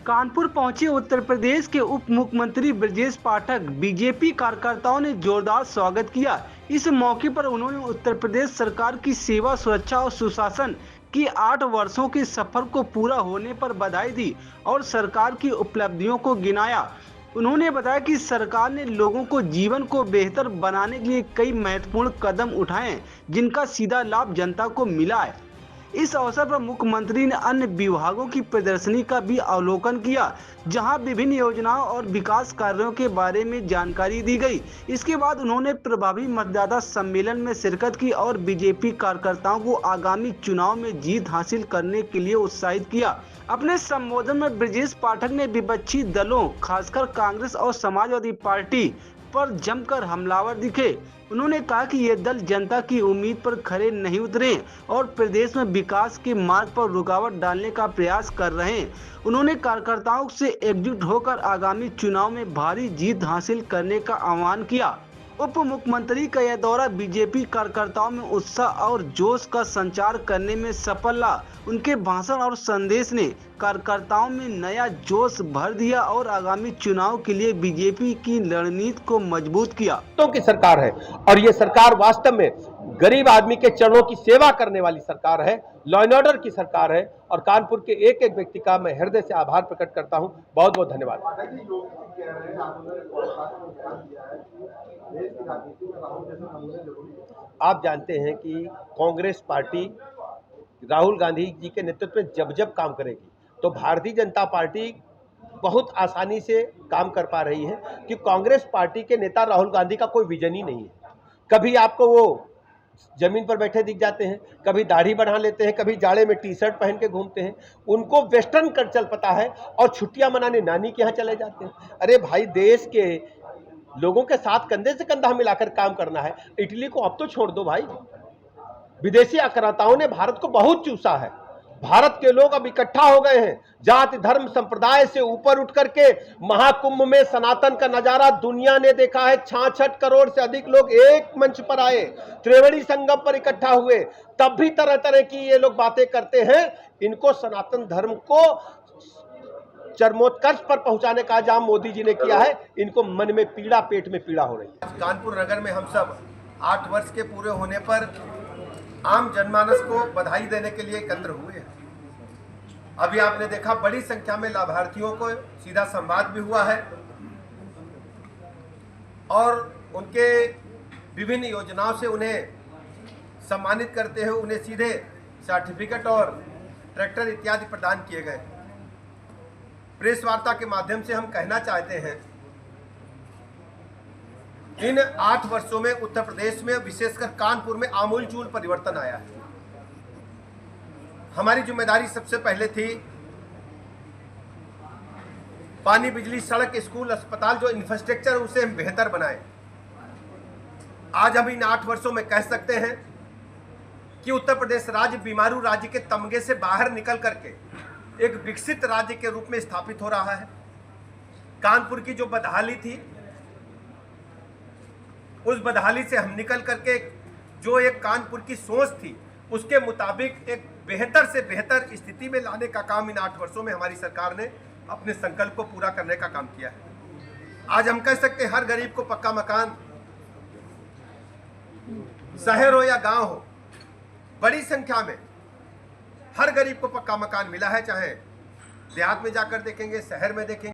कानपुर पहुंचे उत्तर प्रदेश के उप मुख्यमंत्री ब्रजेश पाठक बीजेपी कार्यकर्ताओं ने जोरदार स्वागत किया। इस मौके पर उन्होंने उत्तर प्रदेश सरकार की सेवा, सुरक्षा और सुशासन की 8 वर्षों के सफर को पूरा होने पर बधाई दी और सरकार की उपलब्धियों को गिनाया। उन्होंने बताया कि सरकार ने लोगों को जीवन को बेहतर बनाने के लिए कई महत्वपूर्ण कदम उठाए हैं, जिनका सीधा लाभ जनता को मिला है। इस अवसर पर मुख्यमंत्री ने अन्य विभागों की प्रदर्शनी का भी अवलोकन किया, जहां विभिन्न योजनाओं और विकास कार्यों के बारे में जानकारी दी गई। इसके बाद उन्होंने प्रभावी मतदाता सम्मेलन में शिरकत की और बीजेपी कार्यकर्ताओं को आगामी चुनाव में जीत हासिल करने के लिए उत्साहित किया। अपने संबोधन में ब्रजेश पाठक ने विपक्षी दलों, खासकर कांग्रेस और समाजवादी पार्टी पर जमकर हमलावर दिखे। उन्होंने कहा कि ये दल जनता की उम्मीद पर खरे नहीं उतरे और प्रदेश में विकास के मार्ग पर रुकावट डालने का प्रयास कर रहे हैं। उन्होंने कार्यकर्ताओं से एकजुट होकर आगामी चुनाव में भारी जीत हासिल करने का आह्वान किया। उप मुख्यमंत्री का यह दौरा बीजेपी कार्यकर्ताओं में उत्साह और जोश का संचार करने में सफल रहा। उनके भाषण और संदेश ने कार्यकर्ताओं में नया जोश भर दिया और आगामी चुनाव के लिए बीजेपी की रणनीति को मजबूत किया। तो की सरकार है और ये सरकार वास्तव में गरीब आदमी के चरणों की सेवा करने वाली सरकार है, लॉ एंड ऑर्डर की सरकार है और कानपुर के एक एक व्यक्ति का मैं हृदय से आभार प्रकट करता हूं। बहुत बहुत धन्यवाद। आप जानते हैं कि कांग्रेस पार्टी राहुल गांधी जी के नेतृत्व में जब जब काम करेगी तो भारतीय जनता पार्टी बहुत आसानी से काम कर पा रही है कि कांग्रेस पार्टी के नेता राहुल गांधी का कोई विजन ही नहीं है। कभी आपको वो जमीन पर बैठे दिख जाते हैं, कभी दाढ़ी बढ़ा लेते हैं, कभी जाड़े में टी शर्ट पहन के घूमते हैं। उनको वेस्टर्न कल्चर पता है और छुट्टियां मनाने नानी के यहाँ चले जाते हैं। अरे भाई, देश के लोगों के साथ कंधे से कंधा मिलाकर काम करना है। इटली को अब तो छोड़ दो भाई, विदेशी आक्रांताओं ने भारत को बहुत चूसा है। भारत के लोग अब इकट्ठा हो गए हैं, जाति धर्म संप्रदाय से ऊपर उठ करके महाकुंभ में सनातन का नजारा दुनिया ने देखा है। 66 करोड़ से अधिक लोग एक मंच पर आए, त्रिवेणी संगम पर इकट्ठा हुए, तब भी तरह तरह की ये लोग बातें करते हैं। इनको सनातन धर्म को चरमोत्कर्ष पर पहुंचाने का काम मोदी जी ने किया है। इनको मन में पीड़ा, पेट में पीड़ा हो रही है। कानपुर नगर में हम सब 8 वर्ष के पूरे होने पर आम जनमानस को बधाई देने के लिए एकत्र हुए हैं। अभी आपने देखा बड़ी संख्या में लाभार्थियों को सीधा संवाद भी हुआ है और उनके विभिन्न योजनाओं से उन्हें सम्मानित करते हुए उन्हें सीधे सर्टिफिकेट और ट्रैक्टर इत्यादि प्रदान किए गए। प्रेस वार्ता के माध्यम से हम कहना चाहते हैं, इन 8 वर्षों में उत्तर प्रदेश में विशेषकर कानपुर में आमूलचूल परिवर्तन आया है। हमारी जिम्मेदारी सबसे पहले थी पानी, बिजली, सड़क, स्कूल, अस्पताल, जो इंफ्रास्ट्रक्चर उसे हम बेहतर बनाएं। आज हम इन 8 वर्षों में कह सकते हैं कि उत्तर प्रदेश राज्य बीमारू राज्य के तमगे से बाहर निकल करके एक विकसित राज्य के रूप में स्थापित हो रहा है। कानपुर की जो बदहाली थी, उस बदहाली से हम निकल करके जो एक कानपुर की सोच थी उसके मुताबिक एक बेहतर से बेहतर स्थिति में लाने का काम इन 8 वर्षों में हमारी सरकार ने अपने संकल्प को पूरा करने का काम किया है। आज हम कह सकते हैं हर गरीब को पक्का मकान, शहर हो या गांव हो, बड़ी संख्या में हर गरीब को पक्का मकान मिला है। चाहे देहात में जाकर देखेंगे, शहर में देखेंगे।